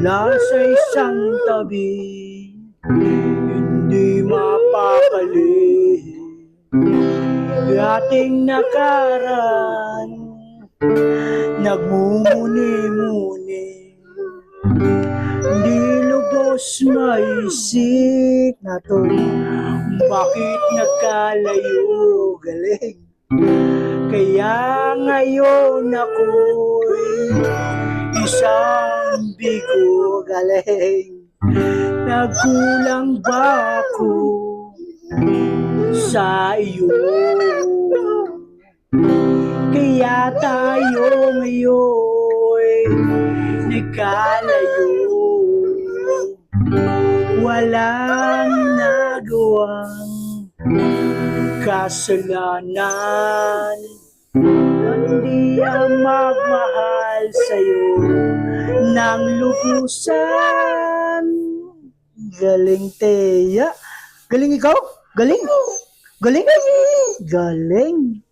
nasa isang tabi, hindi mapakali. Ating nakaraan, nagmumuni-muni, di lubos maisip na to. Bakit nagkalayo? Galing. Kaya ngayon ako'y isang bigo. Galing. Nagkulang ba ako sa iyo? Kaya tayo ngayon nagkalayo. Walang nagawang kasalanan, hindi ang magmahal sa'yo ng lubusan. Galing, Teya. Galing ikaw? Galing? Galing? Galing.